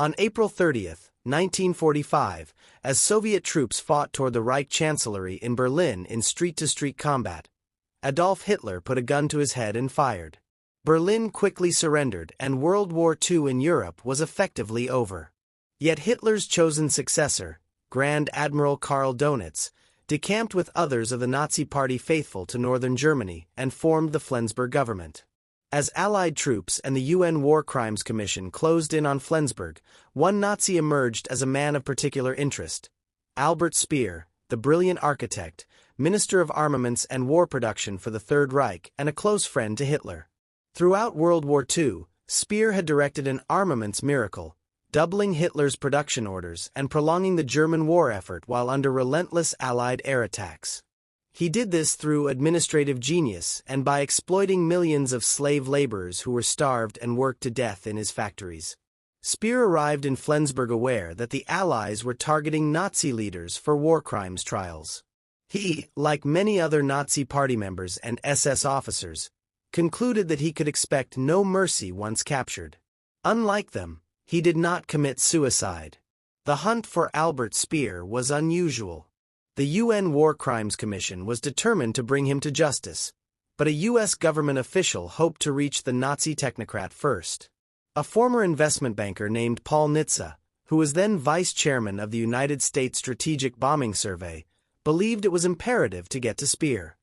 On April 30, 1945, as Soviet troops fought toward the Reich Chancellery in Berlin in street-to-street combat, Adolf Hitler put a gun to his head and fired. Berlin quickly surrendered and World War II in Europe was effectively over. Yet Hitler's chosen successor, Grand Admiral Karl Dönitz, decamped with others of the Nazi Party faithful to northern Germany and formed the Flensburg government. As Allied troops and the UN War Crimes Commission closed in on Flensburg, one Nazi emerged as a man of particular interest: Albert Speer, the brilliant architect, Minister of Armaments and War Production for the Third Reich and a close friend to Hitler. Throughout World War II, Speer had directed an armaments miracle, doubling Hitler's production orders and prolonging the German war effort while under relentless Allied air attacks. He did this through administrative genius and by exploiting millions of slave laborers who were starved and worked to death in his factories. Speer arrived in Flensburg aware that the Allies were targeting Nazi leaders for war crimes trials. He, like many other Nazi Party members and SS officers, concluded that he could expect no mercy once captured. Unlike them, he did not commit suicide. The hunt for Albert Speer was unusual. The UN War Crimes Commission was determined to bring him to justice, but a U.S. government official hoped to reach the Nazi technocrat first. A former investment banker named Paul Nitze, who was then vice chairman of the United States Strategic Bombing Survey, believed it was imperative to get to Speer.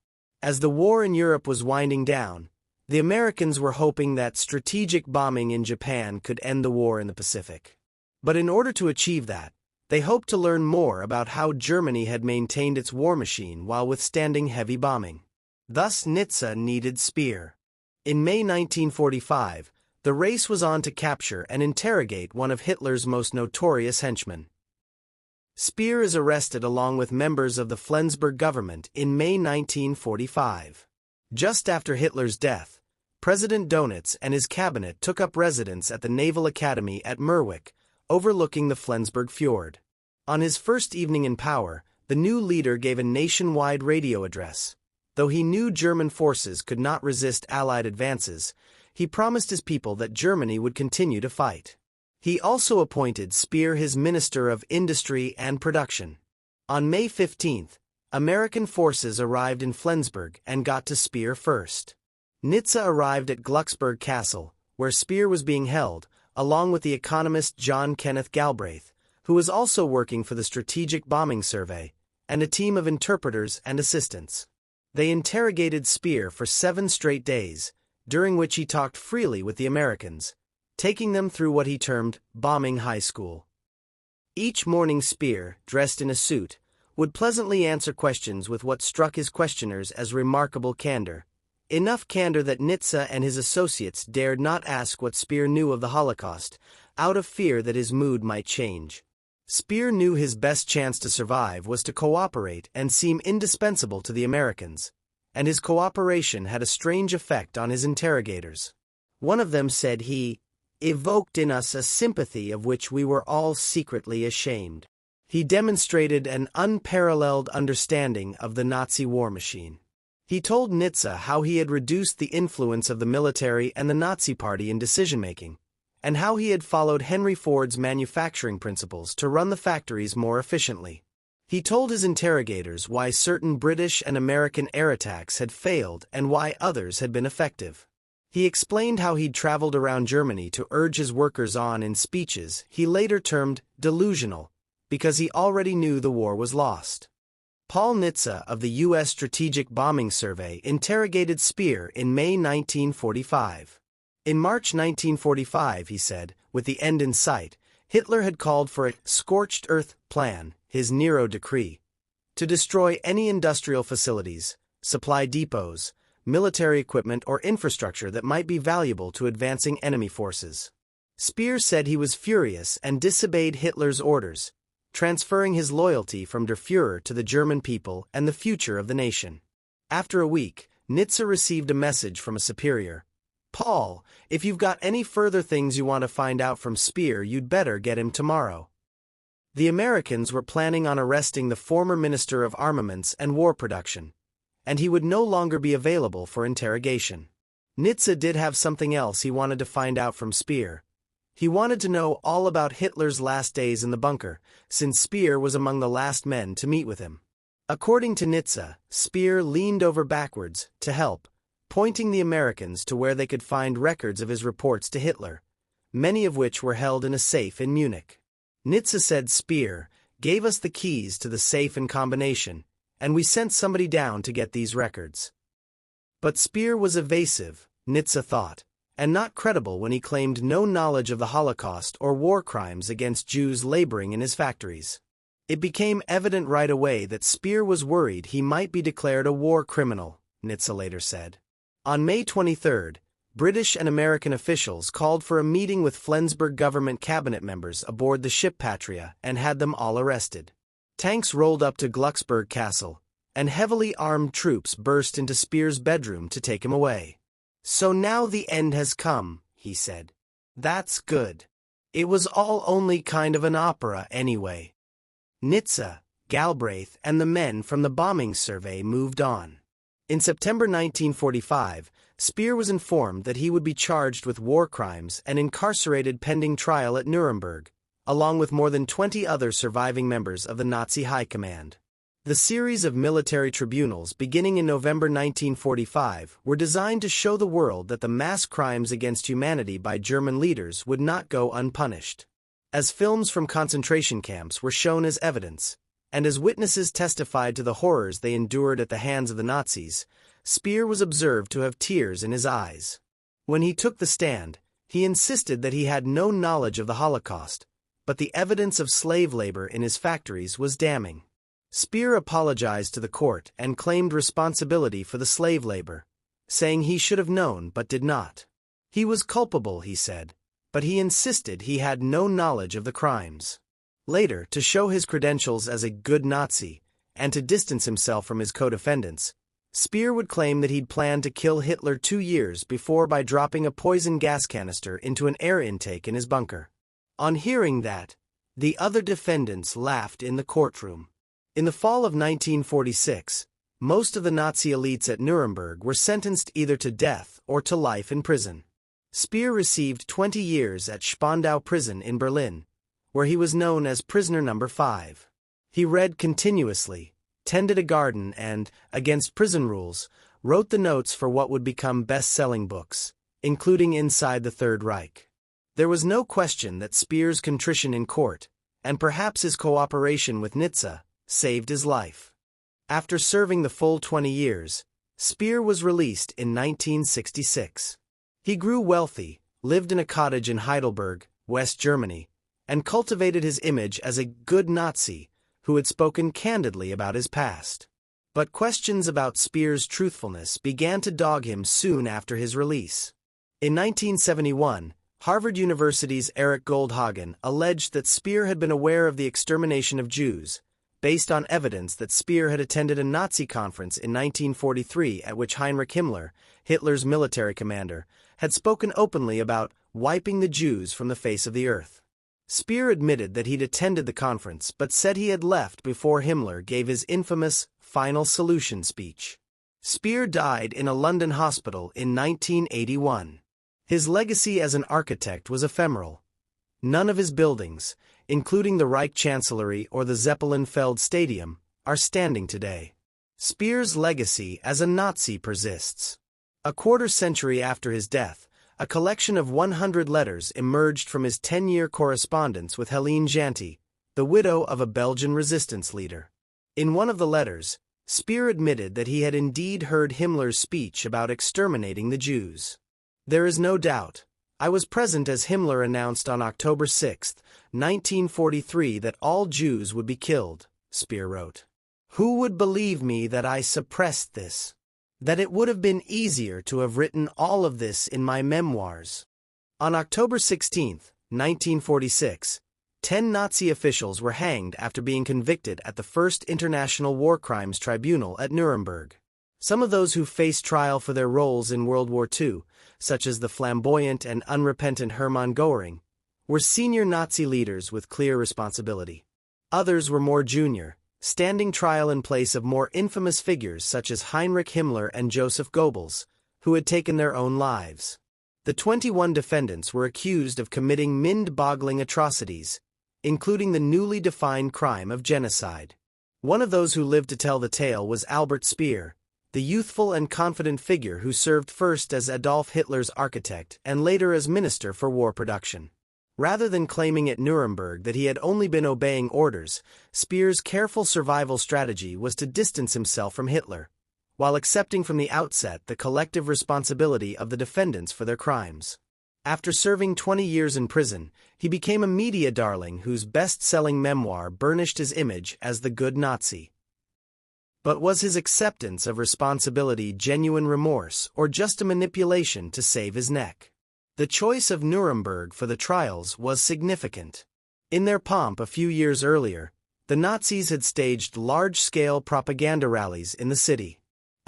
As the war in Europe was winding down, the Americans were hoping that strategic bombing in Japan could end the war in the Pacific. But in order to achieve that, they hoped to learn more about how Germany had maintained its war machine while withstanding heavy bombing. Thus Nitze needed Speer. In May 1945, the race was on to capture and interrogate one of Hitler's most notorious henchmen. Speer is arrested along with members of the Flensburg government in May 1945. Just after Hitler's death, President Dönitz and his cabinet took up residence at the Naval Academy at Merwick, overlooking the Flensburg Fjord. On his first evening in power, the new leader gave a nationwide radio address. Though he knew German forces could not resist Allied advances, he promised his people that Germany would continue to fight. He also appointed Speer his Minister of Industry and Production. On May 15, American forces arrived in Flensburg and got to Speer first. Nitze arrived at Glucksburg Castle, where Speer was being held, along with the economist John Kenneth Galbraith, who was also working for the Strategic Bombing Survey, and a team of interpreters and assistants. They interrogated Speer for 7 straight days, during which he talked freely with the Americans, taking them through what he termed bombing high school. Each morning Speer, dressed in a suit, would pleasantly answer questions with what struck his questioners as remarkable candor. Enough candor that Nitze and his associates dared not ask what Speer knew of the Holocaust, out of fear that his mood might change. Speer knew his best chance to survive was to cooperate and seem indispensable to the Americans, and his cooperation had a strange effect on his interrogators. One of them said he evoked in us a sympathy of which we were all secretly ashamed. He demonstrated an unparalleled understanding of the Nazi war machine. He told Nitze how he had reduced the influence of the military and the Nazi Party in decision-making, and how he had followed Henry Ford's manufacturing principles to run the factories more efficiently. He told his interrogators why certain British and American air attacks had failed and why others had been effective. He explained how he'd traveled around Germany to urge his workers on in speeches he later termed delusional, because he already knew the war was lost. Paul Nitze of the U.S. Strategic Bombing Survey interrogated Speer in May 1945. In March 1945, he said, with the end in sight, Hitler had called for a scorched earth plan, his Nero decree, to destroy any industrial facilities, supply depots, military equipment or infrastructure that might be valuable to advancing enemy forces. Speer said he was furious and disobeyed Hitler's orders, transferring his loyalty from Der Führer to the German people and the future of the nation. After a week, Nitze received a message from a superior. "Paul, if you've got any further things you want to find out from Speer, you'd better get him tomorrow." The Americans were planning on arresting the former Minister of Armaments and War Production, and he would no longer be available for interrogation. Nitze did have something else he wanted to find out from Speer. He wanted to know all about Hitler's last days in the bunker, since Speer was among the last men to meet with him. According to Nietzsche, Speer leaned over backwards to help, pointing the Americans to where they could find records of his reports to Hitler, many of which were held in a safe in Munich. Nietzsche said Speer gave us the keys to the safe and combination, and we sent somebody down to get these records. But Speer was evasive, Nietzsche thought, and not credible when he claimed no knowledge of the Holocaust or war crimes against Jews laboring in his factories. It became evident right away that Speer was worried he might be declared a war criminal, Nietzsche later said. On May 23, British and American officials called for a meeting with Flensburg government cabinet members aboard the ship Patria and had them all arrested. Tanks rolled up to Glucksburg Castle, and heavily armed troops burst into Speer's bedroom to take him away. "So now the end has come," he said. "That's good. It was all only kind of an opera anyway." Nietzsche, Galbraith, and the men from the bombing survey moved on. In September 1945, Speer was informed that he would be charged with war crimes and incarcerated pending trial at Nuremberg, along with more than 20 other surviving members of the Nazi High Command. The series of military tribunals beginning in November 1945 were designed to show the world that the mass crimes against humanity by German leaders would not go unpunished. As films from concentration camps were shown as evidence, and as witnesses testified to the horrors they endured at the hands of the Nazis, Speer was observed to have tears in his eyes. When he took the stand, he insisted that he had no knowledge of the Holocaust, but the evidence of slave labor in his factories was damning. Speer apologized to the court and claimed responsibility for the slave labor, saying he should have known but did not. He was culpable, he said, but he insisted he had no knowledge of the crimes. Later, to show his credentials as a good Nazi, and to distance himself from his co-defendants, Speer would claim that he'd planned to kill Hitler 2 years before by dropping a poison gas canister into an air intake in his bunker. On hearing that, the other defendants laughed in the courtroom. In the fall of 1946, most of the Nazi elites at Nuremberg were sentenced either to death or to life in prison. Speer received 20 years at Spandau prison in Berlin, where he was known as Prisoner Number 5. He read continuously, tended a garden and, against prison rules, wrote the notes for what would become best-selling books, including Inside the Third Reich. There was no question that Speer's contrition in court, and perhaps his cooperation with Nietzsche, saved his life. After serving the full 20 years, Speer was released in 1966. He grew wealthy, lived in a cottage in Heidelberg, West Germany, and cultivated his image as a good Nazi who had spoken candidly about his past. But questions about Speer's truthfulness began to dog him soon after his release. In 1971, Harvard University's Eric Goldhagen alleged that Speer had been aware of the extermination of Jews, based on evidence that Speer had attended a Nazi conference in 1943 at which Heinrich Himmler, Hitler's military commander, had spoken openly about wiping the Jews from the face of the earth. Speer admitted that he'd attended the conference but said he had left before Himmler gave his infamous final solution speech. Speer died in a London hospital in 1981. His legacy as an architect was ephemeral. None of his buildings, including the Reich Chancellery or the Zeppelinfeld Stadium, are standing today. Speer's legacy as a Nazi persists. A quarter-century after his death, a collection of 100 letters emerged from his 10-year correspondence with Helene Janty, the widow of a Belgian resistance leader. In one of the letters, Speer admitted that he had indeed heard Himmler's speech about exterminating the Jews. "There is no doubt. I was present as Himmler announced on October 6, 1943 that all Jews would be killed," Speer wrote. "Who would believe me that I suppressed this? That it would have been easier to have written all of this in my memoirs." On October 16, 1946, 10 Nazi officials were hanged after being convicted at the First International War Crimes Tribunal at Nuremberg. Some of those who faced trial for their roles in World War II, such as the flamboyant and unrepentant Hermann Göring, were senior Nazi leaders with clear responsibility. Others were more junior, standing trial in place of more infamous figures such as Heinrich Himmler and Joseph Goebbels, who had taken their own lives. The 21 defendants were accused of committing mind-boggling atrocities, including the newly defined crime of genocide. One of those who lived to tell the tale was Albert Speer, the youthful and confident figure who served first as Adolf Hitler's architect and later as Minister for War Production. Rather than claiming at Nuremberg that he had only been obeying orders, Speer's careful survival strategy was to distance himself from Hitler, while accepting from the outset the collective responsibility of the defendants for their crimes. After serving 20 years in prison, he became a media darling whose best-selling memoir burnished his image as the good Nazi. But was his acceptance of responsibility genuine remorse or just a manipulation to save his neck? The choice of Nuremberg for the trials was significant. In their pomp a few years earlier, the Nazis had staged large-scale propaganda rallies in the city.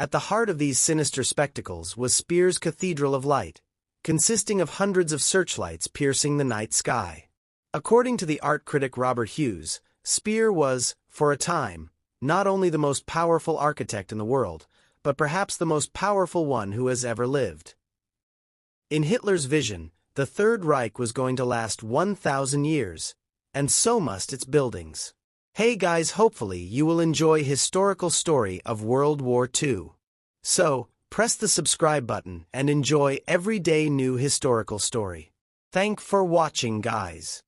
At the heart of these sinister spectacles was Speer's Cathedral of Light, consisting of hundreds of searchlights piercing the night sky. According to the art critic Robert Hughes, Speer was, for a time, not only the most powerful architect in the world, but perhaps the most powerful one who has ever lived. In Hitler's vision, the Third Reich was going to last 1,000 years, and so must its buildings. Hey guys, hopefully you will enjoy historical story of World War II. So, press the subscribe button and enjoy everyday new historical story. Thank for watching, guys.